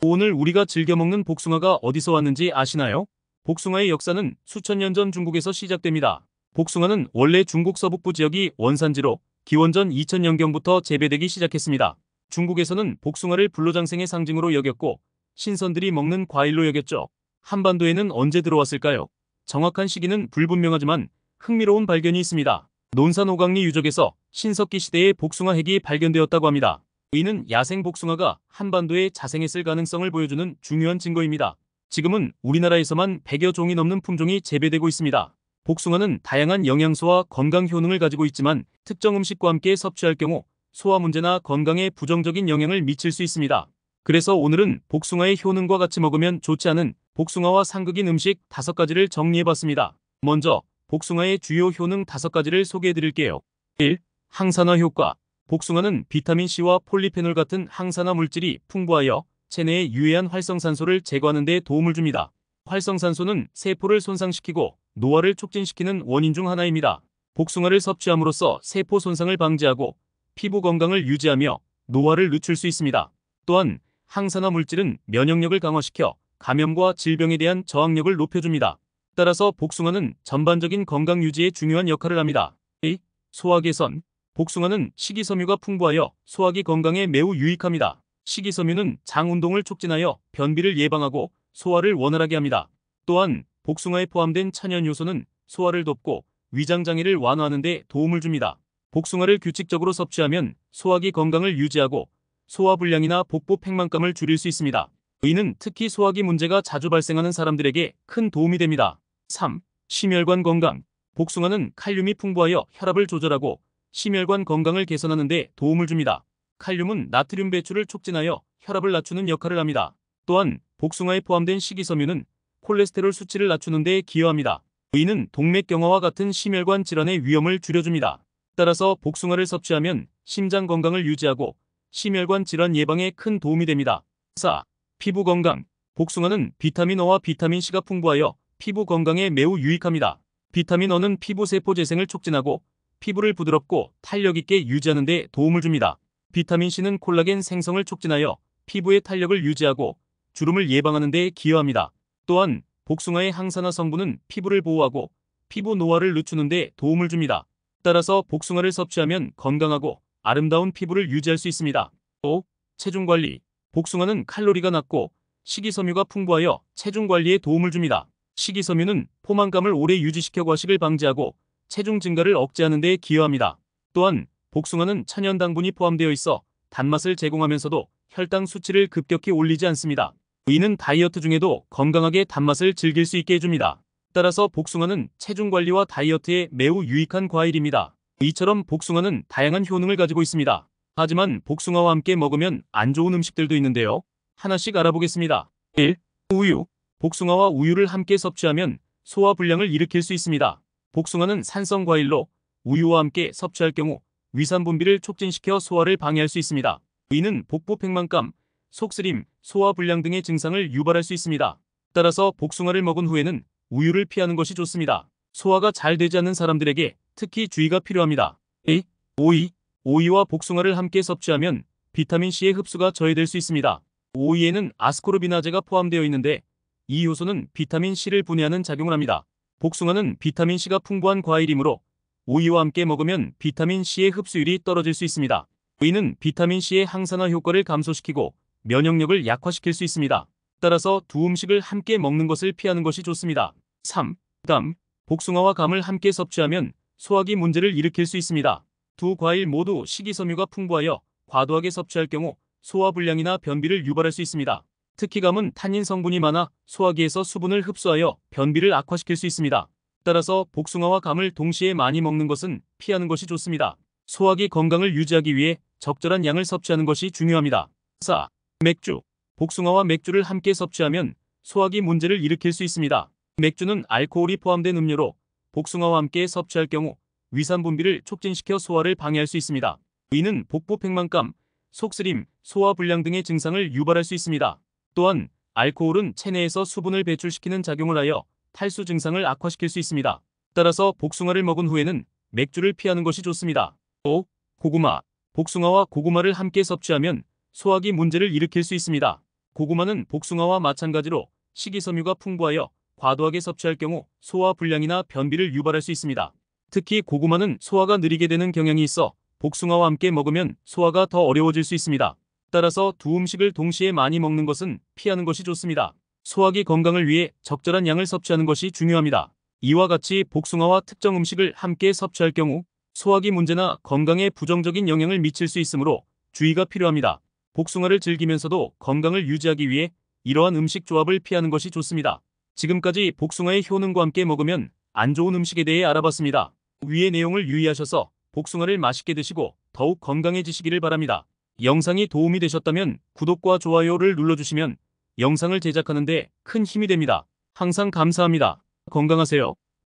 오늘 우리가 즐겨 먹는 복숭아가 어디서 왔는지 아시나요? 복숭아의 역사는 수천 년 전 중국에서 시작됩니다. 복숭아는 원래 중국 서북부 지역이 원산지로 기원전 2000년경부터 재배되기 시작했습니다. 중국에서는 복숭아를 불로장생의 상징으로 여겼고 신선들이 먹는 과일로 여겼죠. 한반도에는 언제 들어왔을까요? 정확한 시기는 불분명하지만 흥미로운 발견이 있습니다. 논산 오강리 유적에서 신석기 시대의 복숭아 핵이 발견되었다고 합니다. 이는 야생 복숭아가 한반도에 자생했을 가능성을 보여주는 중요한 증거입니다. 지금은 우리나라에서만 100여 종이 넘는 품종이 재배되고 있습니다. 복숭아는 다양한 영양소와 건강 효능을 가지고 있지만 특정 음식과 함께 섭취할 경우 소화 문제나 건강에 부정적인 영향을 미칠 수 있습니다. 그래서 오늘은 복숭아의 효능과 같이 먹으면 좋지 않은 복숭아와 상극인 음식 5가지를 정리해봤습니다. 먼저 복숭아의 주요 효능 5가지를 소개해드릴게요. 1. 항산화 효과. 복숭아는 비타민C와 폴리페놀 같은 항산화 물질이 풍부하여 체내의 유해한 활성산소를 제거하는 데 도움을 줍니다. 활성산소는 세포를 손상시키고 노화를 촉진시키는 원인 중 하나입니다. 복숭아를 섭취함으로써 세포 손상을 방지하고 피부 건강을 유지하며 노화를 늦출 수 있습니다. 또한 항산화 물질은 면역력을 강화시켜 감염과 질병에 대한 저항력을 높여줍니다. 따라서 복숭아는 전반적인 건강 유지에 중요한 역할을 합니다. 2. 소화 개선. 복숭아는 식이섬유가 풍부하여 소화기 건강에 매우 유익합니다. 식이섬유는 장 운동을 촉진하여 변비를 예방하고 소화를 원활하게 합니다. 또한 복숭아에 포함된 천연 요소는 소화를 돕고 위장 장애를 완화하는 데 도움을 줍니다. 복숭아를 규칙적으로 섭취하면 소화기 건강을 유지하고 소화불량이나 복부 팽만감을 줄일 수 있습니다. 이는 특히 소화기 문제가 자주 발생하는 사람들에게 큰 도움이 됩니다. 3. 심혈관 건강. 복숭아는 칼륨이 풍부하여 혈압을 조절하고 심혈관 건강을 개선하는 데 도움을 줍니다. 칼륨은 나트륨 배출을 촉진하여 혈압을 낮추는 역할을 합니다. 또한 복숭아에 포함된 식이섬유는 콜레스테롤 수치를 낮추는 데 기여합니다. 이는 동맥경화와 같은 심혈관 질환의 위험을 줄여줍니다. 따라서 복숭아를 섭취하면 심장 건강을 유지하고 심혈관 질환 예방에 큰 도움이 됩니다. 4. 피부 건강. 복숭아는 비타민 O와 비타민C가 풍부하여 피부 건강에 매우 유익합니다. 비타민 O는 피부 세포 재생을 촉진하고 피부를 부드럽고 탄력 있게 유지하는 데 도움을 줍니다. 비타민C는 콜라겐 생성을 촉진하여 피부의 탄력을 유지하고 주름을 예방하는 데 기여합니다. 또한 복숭아의 항산화 성분은 피부를 보호하고 피부 노화를 늦추는 데 도움을 줍니다. 따라서 복숭아를 섭취하면 건강하고 아름다운 피부를 유지할 수 있습니다. 5. 체중 관리. 복숭아는 칼로리가 낮고 식이섬유가 풍부하여 체중 관리에 도움을 줍니다. 식이섬유는 포만감을 오래 유지시켜 과식을 방지하고 체중 증가를 억제하는 데 기여합니다. 또한 복숭아는 천연 당분이 포함되어 있어 단맛을 제공하면서도 혈당 수치를 급격히 올리지 않습니다. 이는 다이어트 중에도 건강하게 단맛을 즐길 수 있게 해줍니다. 따라서 복숭아는 체중 관리와 다이어트에 매우 유익한 과일입니다. 이처럼 복숭아는 다양한 효능을 가지고 있습니다. 하지만 복숭아와 함께 먹으면 안 좋은 음식들도 있는데요. 하나씩 알아보겠습니다. 1. 우유. 복숭아와 우유를 함께 섭취하면 소화불량을 일으킬 수 있습니다. 복숭아는 산성 과일로 우유와 함께 섭취할 경우 위산 분비를 촉진시켜 소화를 방해할 수 있습니다. 이는 복부 팽만감, 속쓰림, 소화불량 등의 증상을 유발할 수 있습니다. 따라서 복숭아를 먹은 후에는 우유를 피하는 것이 좋습니다. 소화가 잘 되지 않는 사람들에게 특히 주의가 필요합니다. 2. 오이. 오이와 복숭아를 함께 섭취하면 비타민C의 흡수가 저해될 수 있습니다. 오이에는 아스코르비나제가 포함되어 있는데 이 요소는 비타민C를 분해하는 작용을 합니다. 복숭아는 비타민C가 풍부한 과일이므로 오이와 함께 먹으면 비타민C의 흡수율이 떨어질 수 있습니다. 오이는 비타민C의 항산화 효과를 감소시키고 면역력을 약화시킬 수 있습니다. 따라서 두 음식을 함께 먹는 것을 피하는 것이 좋습니다. 3. 감. 복숭아와 감을 함께 섭취하면 소화기 문제를 일으킬 수 있습니다. 두 과일 모두 식이섬유가 풍부하여 과도하게 섭취할 경우 소화불량이나 변비를 유발할 수 있습니다. 특히 감은 탄닌 성분이 많아 소화기에서 수분을 흡수하여 변비를 악화시킬 수 있습니다. 따라서 복숭아와 감을 동시에 많이 먹는 것은 피하는 것이 좋습니다. 소화기 건강을 유지하기 위해 적절한 양을 섭취하는 것이 중요합니다. 4. 맥주. 복숭아와 맥주를 함께 섭취하면 소화기 문제를 일으킬 수 있습니다. 맥주는 알코올이 포함된 음료로 복숭아와 함께 섭취할 경우 위산 분비를 촉진시켜 소화를 방해할 수 있습니다. 이는 복부 팽만감, 속쓰림, 소화불량 등의 증상을 유발할 수 있습니다. 또한 알코올은 체내에서 수분을 배출시키는 작용을 하여 탈수 증상을 악화시킬 수 있습니다. 따라서 복숭아를 먹은 후에는 맥주를 피하는 것이 좋습니다. 5. 고구마. 복숭아와 고구마를 함께 섭취하면 소화기 문제를 일으킬 수 있습니다. 고구마는 복숭아와 마찬가지로 식이섬유가 풍부하여 과도하게 섭취할 경우 소화 불량이나 변비를 유발할 수 있습니다. 특히 고구마는 소화가 느리게 되는 경향이 있어 복숭아와 함께 먹으면 소화가 더 어려워질 수 있습니다. 따라서 두 음식을 동시에 많이 먹는 것은 피하는 것이 좋습니다. 소화기 건강을 위해 적절한 양을 섭취하는 것이 중요합니다. 이와 같이 복숭아와 특정 음식을 함께 섭취할 경우 소화기 문제나 건강에 부정적인 영향을 미칠 수 있으므로 주의가 필요합니다. 복숭아를 즐기면서도 건강을 유지하기 위해 이러한 음식 조합을 피하는 것이 좋습니다. 지금까지 복숭아의 효능과 함께 먹으면 안 좋은 음식에 대해 알아봤습니다. 위의 내용을 유의하셔서 복숭아를 맛있게 드시고 더욱 건강해지시기를 바랍니다. 영상이 도움이 되셨다면 구독과 좋아요를 눌러주시면 영상을 제작하는 데 큰 힘이 됩니다. 항상 감사합니다. 건강하세요.